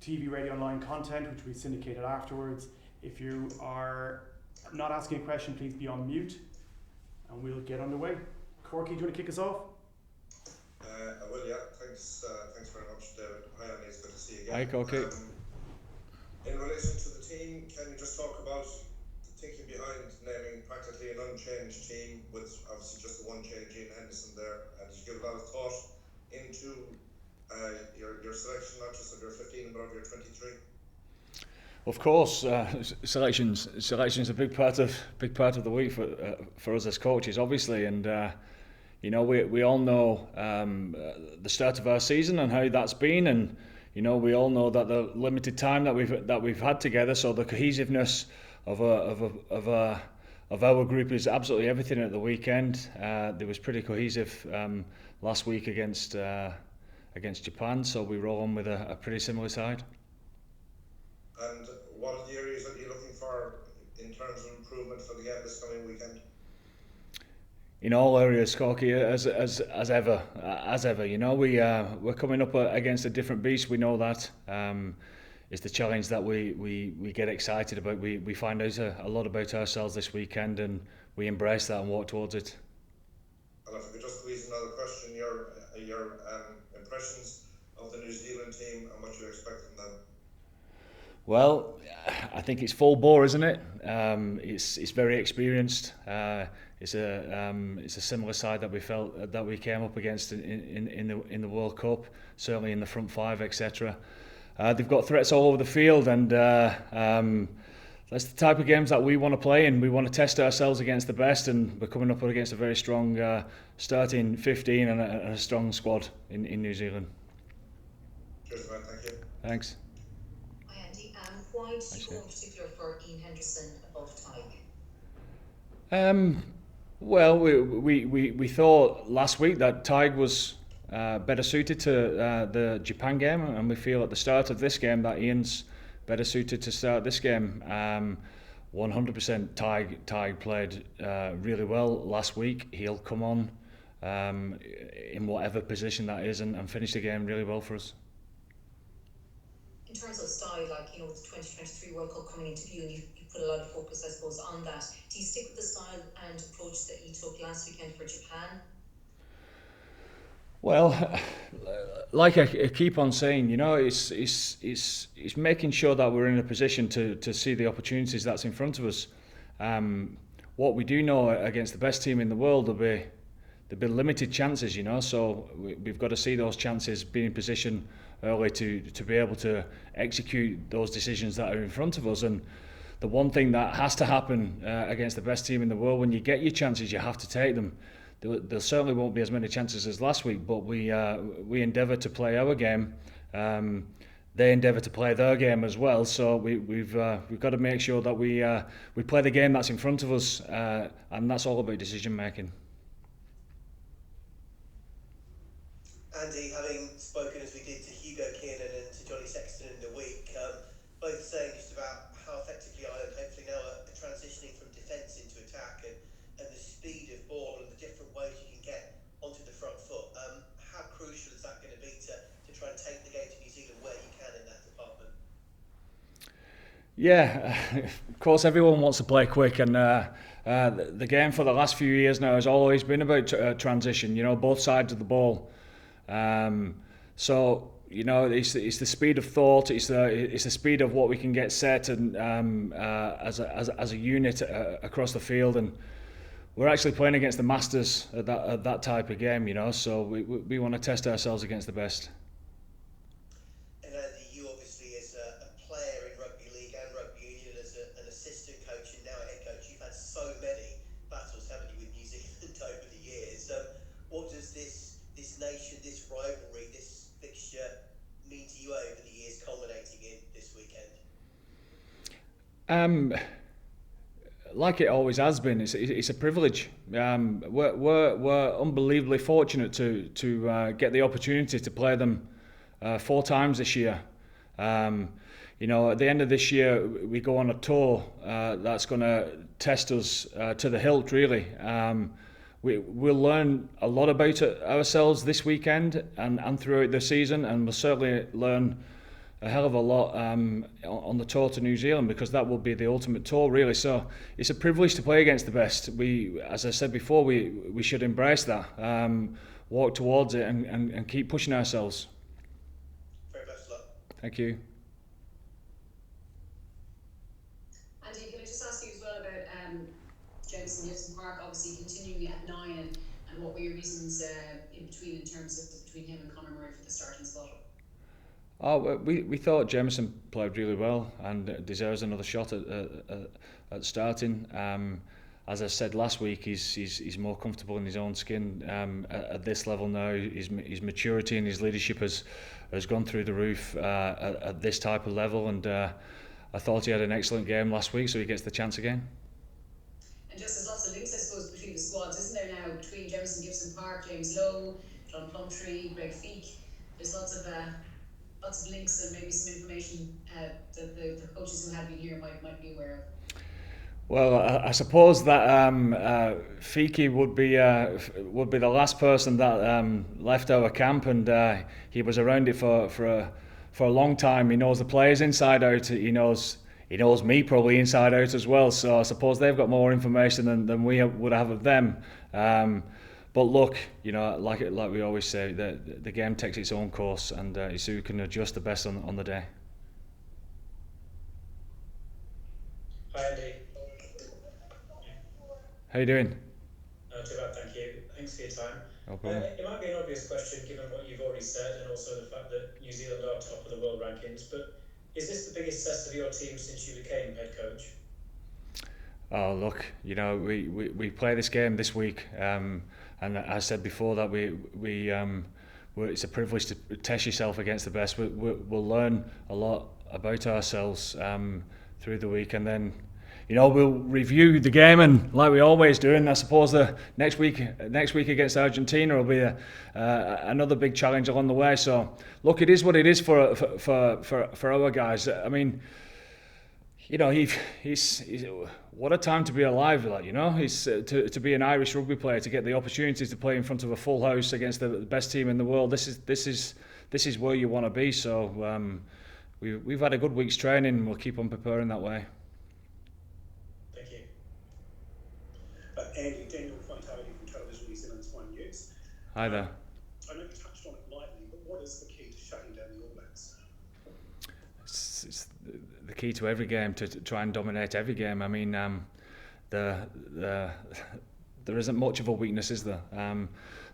TV, radio, online content, which we syndicated afterwards. If you are not asking a question, please be on mute, and we'll get underway. Corky, do you want to kick us off? I will, yeah. Thanks very much, David. Hi, Andy. It's good to see you again. Hi, Corky. In relation to the team, can you just talk about the thinking behind naming practically an unchanged team with obviously just the one change, Ian Henderson there? Did you give a lot of thought into your selection, not just of your 15 but of your 23? Of course, selection's a big part of the week for us as coaches, obviously, and we all know the start of our season and how that's been, and we all know that the limited time that we've had together, so the cohesiveness of our group is absolutely everything at the weekend. There was pretty cohesive last week against Japan, so we roll on with a pretty similar side. And what are the areas that you're looking for in terms of improvement for the game this coming weekend? In all areas, Corky, as ever. We're coming up against a different beast. We know that. It's the challenge that we get excited about. We find out a lot about ourselves this weekend, and we embrace that and walk towards it. And if I could just squeeze another question, your impressions of the New Zealand team and what you expect from them? Well, I think it's full bore, isn't it? It's very experienced. It's a similar side that we felt that we came up against in the World Cup, certainly in the front five, etc. They've got threats all over the field, and that's the type of games that we want to play in. We want to test ourselves against the best, and we're coming up against a very strong starting 15 and a strong squad in New Zealand. Cheers, man. Thank you. Thanks. Why did you go in particular for Ian Henderson above Tig? Well, we thought last week that Tig was better suited to the Japan game, and we feel at the start of this game that Ian's better suited to start this game. 100% Tig played really well last week. He'll come on in whatever position that is and finish the game really well for us. In terms of style, with the 2023 World Cup coming into view, and you put a lot of focus, I suppose, on that. Do you stick with the style and approach that you took last weekend for Japan? Well, like I keep on saying, it's making sure that we're in a position to see the opportunities that's in front of us. What we do know against the best team in the world, there'll be limited chances, so we've got to see those chances, be in position early to be able to execute those decisions that are in front of us. And the one thing that has to happen against the best team in the world, when you get your chances, you have to take them. There certainly won't be as many chances as last week, but we endeavour to play our game. They endeavour to play their game as well. So we've got to make sure that we play the game that's in front of us, and that's all about decision making. Andy, having spoken as we did to Hugo Kiernan and to Johnny Sexton in the week, both saying just about how effectively Ireland hopefully now are transitioning from defence into attack, and the speed of ball and the different ways you can get onto the front foot. How crucial is that going to be to try and take the game to New Zealand where you can in that department? Yeah, of course everyone wants to play quick, and the game for the last few years now has always been about transition, both sides of the ball. So it's the speed of thought, it's the speed of what we can get set, and as a unit across the field, and we're actually playing against the masters at that type of game, so we want to test ourselves against the best. And Andy, you obviously as a player in rugby league and rugby union, as an assistant coach and now a head coach, you've had so many battles, haven't you, with New Zealand over the years. What does this nation, this rivalry, this fixture mean to you over the years, culminating in this weekend? Like it always has been, it's a privilege. We're unbelievably fortunate to get the opportunity to play them 4 times this year. At the end of this year, we go on a tour that's going to test us to the hilt, really. We'll learn a lot about ourselves this weekend and throughout the season, and we'll certainly learn a hell of a lot on the tour to New Zealand, because that will be the ultimate tour, really. So it's a privilege to play against the best. We, as I said before, we should embrace that, walk towards it, and keep pushing ourselves. Very best of luck. Thank you. Andy, can I just ask you as well about Jameson Gibson Park, obviously continuing at 9, and what were your reasons in terms of between him and Conor Murray for the starting spot? Oh, we thought Jameson played really well and deserves another shot at starting. As I said last week, he's more comfortable in his own skin at this level now. His maturity and his leadership has gone through the roof at this type of level, and I thought he had an excellent game last week, so he gets the chance again. And just there's lots of links, I suppose, between the squads, isn't there now, between Jameson Gibson Park, James Lowe, John Plumtree, Greg Feek. There's lots of links and maybe some information that the coaches who have been here might be aware of. Well, I suppose that Fiki would be the last person that left our camp, and he was around it for a long time. He knows the players inside out. He knows me probably inside out as well. So I suppose they've got more information than we would have of them. But look, like we always say, the game takes its own course, and it's who can adjust the best on the day. Hi Andy. How you doing? Not too bad, thank you. Thanks for your time. No problem. It might be an obvious question given what you've already said, and also the fact that New Zealand are top of the world rankings, but is this the biggest test of your team since you became head coach? Oh look, we play this game this week, and I said before that it's a privilege to test yourself against the best. We'll learn a lot about ourselves through the week, and then we'll review the game, and like we always do. And I suppose the next week against Argentina will be another big challenge along the way. So look, it is what it is for our guys. I mean, he's what a time to be alive, he's to be an Irish rugby player, to get the opportunity to play in front of a full house against the best team in the world. This is where you want to be. So we've had a good week's training. We'll keep on preparing that way. Thank you. Andy, Daniel Fontaine from Television New Zealand's One News. Hi there. I know you touched on it lightly, but what is the key to shutting down the All Blacks? It's the key to every game, to try and dominate every game. I mean, there isn't much of a weakness, is there?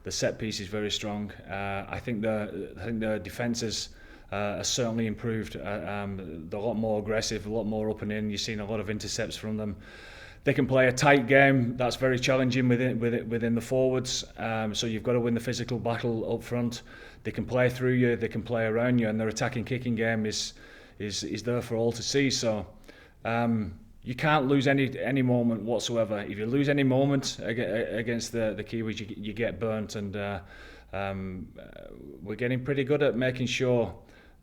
The set piece is very strong. I think the defences are certainly improved. They're a lot more aggressive, a lot more up and in. You've seen a lot of intercepts from them. They can play a tight game. That's very challenging within the forwards. So you've got to win the physical battle up front. They can play through you. They can play around you, and their attacking kicking game is there for all to see. So you can't lose any moment whatsoever. If you lose any moment against the Kiwis, you get burnt. And we're getting pretty good at making sure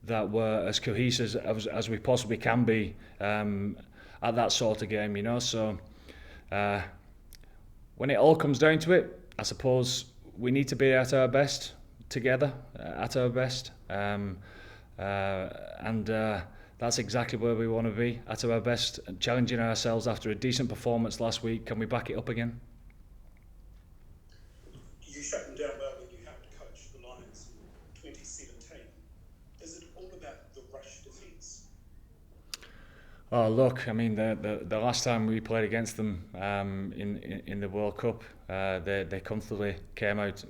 that we're as cohesive as we possibly can be at that sort of game, So when it all comes down to it, I suppose we need to be at our best together, at our best. And that's exactly where we want to be, at our best, challenging ourselves after a decent performance last week. Can we back it up again? You shut them down well when you helped coach the Lions in 2017. Is it all about the rush defence? Oh look, I mean the last time we played against them in the World Cup, they comfortably came out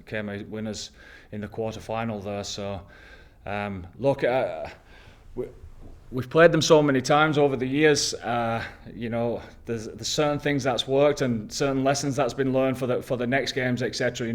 winners in the quarter-final there. So look, we've played them so many times over the years. There's certain things that's worked and certain lessons that's been learned for the next games, etc.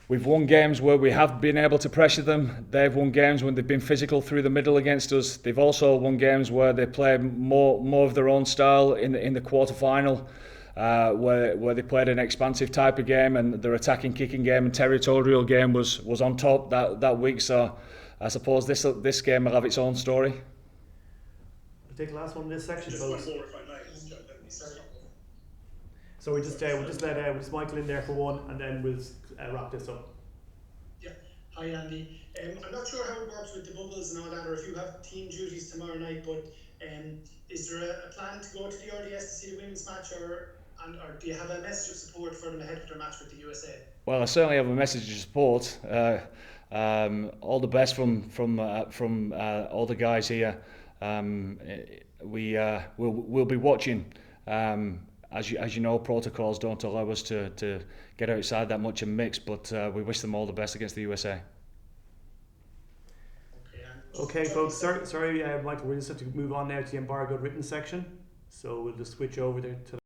We've won games where we have been able to pressure them. They've won games when they've been physical through the middle against us. They've also won games where they played more of their own style in the quarter-final, where they played an expansive type of game, and their attacking kicking game and territorial game was on top that week. So I suppose this game will have its own story. We'll take the last one in this section. Just one more, if I may. So we'll just let Michael in there for one, and then we'll wrap this up. Yeah. Hi Andy. I'm not sure how it works with the bubbles and all that, or if you have team duties tomorrow night, but is there a plan to go to the RDS to see the women's match, or do you have a message of support for them ahead of their match with the USA? Well, I certainly have a message of support. All the best from all the guys here. We'll be watching. As you know, protocols don't allow us to get outside that much and mix, but we wish them all the best against the USA. Okay, folks. Sorry, Michael. We just have to move on now to the embargoed written section. So we'll just switch over there to